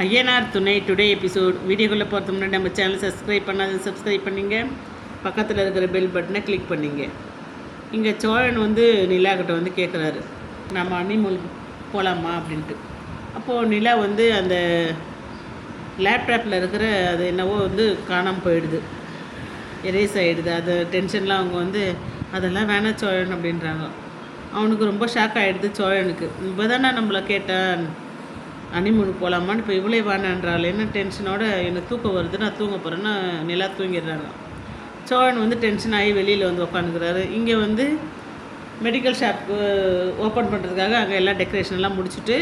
ஐயனார் துணை today episode. வீடியோக்குள்ளே போகிறது முன்னாடி நம்ம சேனல் சப்ஸ்கிரைப் பண்ணாது சப்ஸ்கிரைப் பண்ணிங்க, பக்கத்தில் இருக்கிற பெல் பட்டனை கிளிக் பண்ணிங்க. இங்கே சோழன் நிலாக்கிட்ட கேட்குறாரு, நம்ம அனிமல் போகலாமா அப்படின்ட்டு. அப்போது நிலா அந்த லேப்டாப்பில் இருக்கிற அது என்னவோ காணாமல் போயிடுது, எரேஸ் ஆகிடுது. அது டென்ஷன்லாம் அவங்க அதெல்லாம் வேணாம் சோழன் அப்படின்றாங்க. அவனுக்கு ரொம்ப ஷாக் ஆகிடுது சோழனுக்கு. இப்போ தானே நம்மளை கேட்டான் அனிமூனுக்கு போகலாமான்னு, இப்போ இவ்வளோ வேணான்றாள், என்ன டென்ஷனோட எனக்கு தூக்கம் வருது, நான் தூங்க போகிறேன்னா நிலா தூங்கிடுறாங்க. சோழன் டென்ஷன் ஆகி வெளியில் உட்காந்துக்கிறாரு. இங்கே மெடிக்கல் ஷாப்பு ஓப்பன் பண்ணுறதுக்காக அங்கே எல்லாம் டெக்கரேஷன்லாம் முடிச்சுட்டு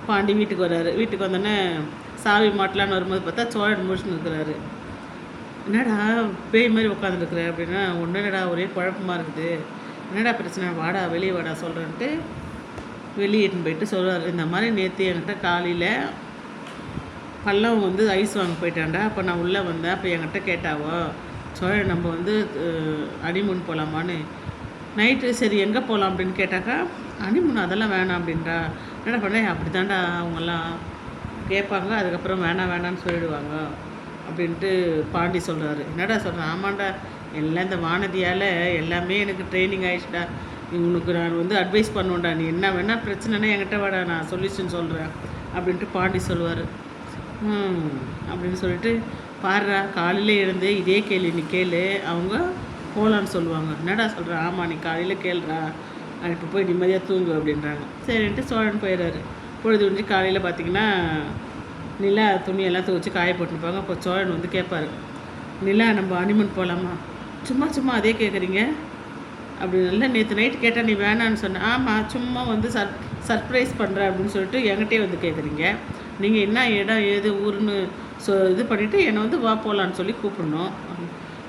பாண்டி வீட்டுக்கு வர்றாரு. வீட்டுக்கு வந்தோடனே சாவி மாட்டலான்னு வரும்போது பார்த்தா சோழன் முடிச்சுன்னு இருக்கிறாரு. என்னடா பேய் மாதிரி உட்காந்துருக்குற அப்படின்னா, ஒன்றும் இல்லைடா, ஒரே குழப்பமாக இருக்குது, என்னடா பிரச்சனை, வாடா வெளியே வாடா சொல்கிறேன்ட்டு வெளியேட்டுன்னு போயிட்டு சொல்லுவார். இந்த மாதிரி நேற்று என்கிட்ட காலையில் பள்ளம் ஐஸ் வாங்க போயிட்டான்டா, அப்போ நான் உள்ளே வந்தேன், அப்போ என்கிட்ட கேட்டாவோ சோழன் நம்ம அனிமூன் போகலாமான்னு. நைட்டு சரி எங்கே போகலாம் அப்படின்னு கேட்டாக்கா, அனிமூன் அதெல்லாம் வேணாம் அப்படின்றா. என்னடா பண்ண, அப்படி தாண்டா அவங்கெல்லாம் கேட்பாங்க, அதுக்கப்புறம் வேணான்னு சொல்லிடுவாங்க அப்படின்ட்டு பாண்டி சொல்கிறாரு. என்னடா சொல்கிறேன், ஆமாண்டா, எல்லாம் இந்த வானதியால் எல்லாமே எனக்கு ட்ரைனிங் ஆகிடுச்சுடா, உனக்கு நான் அட்வைஸ் பண்ணுவேன்டா, நீ என்ன வேணால் பிரச்சனைனா என்கிட்ட வாடா, நான் சொல்யூஷன் சொல்கிறேன் அப்படின்ட்டு பாண்டி சொல்லுவார். அப்படின்னு சொல்லிட்டு, பாடுறா காலையில் எழுந்து இதே கேள்வி நீ கேளு, அவங்க போகலான்னு சொல்லுவாங்க. என்னடா சொல்கிறேன், ஆமாம் நீ காலையில் கேளுறா, நான் இப்போ போய் நிம்மதியாக தூங்கு அப்படின்றாங்க. சரின்ட்டு சோழன் போயிடுறாரு. பொழுது முடிஞ்சு காலையில் பார்த்திங்கன்னா நிலா துணியெல்லாம் துவச்சி காய போட்டுருப்பாங்க. அப்போ சோழன் கேட்பார், நிலா நம்ம அனிமன் போகலாமா, சும்மா அதே கேட்குறீங்க அப்படி நல்லா நேற்று நைட்டு கேட்டால் நீ வேணான்னு சொன்னேன். ஆமாம் சும்மா சர்ப்ரைஸ் பண்ணுறேன் அப்படின்னு சொல்லிட்டு என்கிட்டே கேட்குறீங்க. நீங்கள் என்ன இடம் ஏது ஊருன்னு இது பண்ணிவிட்டு என்னை வா போகலான்னு சொல்லி கூப்பிடணும்.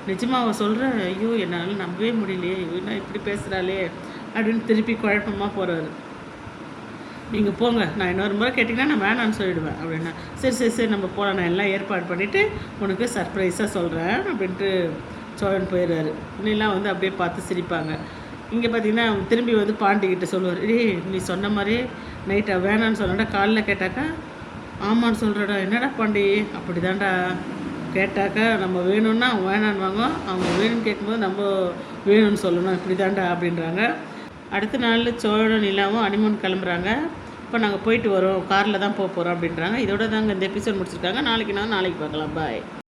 நிஜமாக அவள் சொல்கிறேன், ஐயோ என்னால் நம்பவே முடியலையே, இவனா இப்படி பேசுகிறாளே அப்படின்னு திருப்பி குழப்பமாக போகிறாரு. நீங்கள் போங்க, நான் இன்னொரு முறை கேட்டிங்கன்னா நான் வேணான்னு சொல்லிவிடுவேன் அப்படின்னா. சரி நம்ம போகலாம், நான் எல்லாம் ஏற்பாடு பண்ணிவிட்டு உனக்கு சர்ப்ரைஸாக சொல்கிறேன் அப்படின்ட்டு சோழன் போயிடுறாரு. இன்னெல்லாம் அப்படியே பார்த்து சிரிப்பாங்க. இங்கே பார்த்தீங்கன்னா திரும்பி பாண்டிக்கிட்ட சொல்லுவார், நீ சொன்ன மாதிரி நைட்டை வேணான்னு சொன்னடா, காலைல கேட்டாக்கா ஆமான்னு சொல்கிறடா. என்னடா பாண்டி, அப்படி தான்டா, கேட்டாக்கா நம்ம வேணும்னா அவங்க வேணான்னுவாங்க, அவங்க வேணும்னு கேட்கும்போது நம்ம வேணும்னு சொல்லணும், இப்படி தான்டா அப்படின்றாங்க. அடுத்த நாள் சோழன் நிலாவும் அனிமூன் கிளம்புறாங்க. இப்போ நாங்கள் போயிட்டு வரோம், காரில் தான் போக போகிறோம் அப்படின்றாங்க. இதோட தாங்க இந்த எபிசோட் முடிச்சிருக்காங்க. நாளைக்கு பார்க்கலாம். பாய்.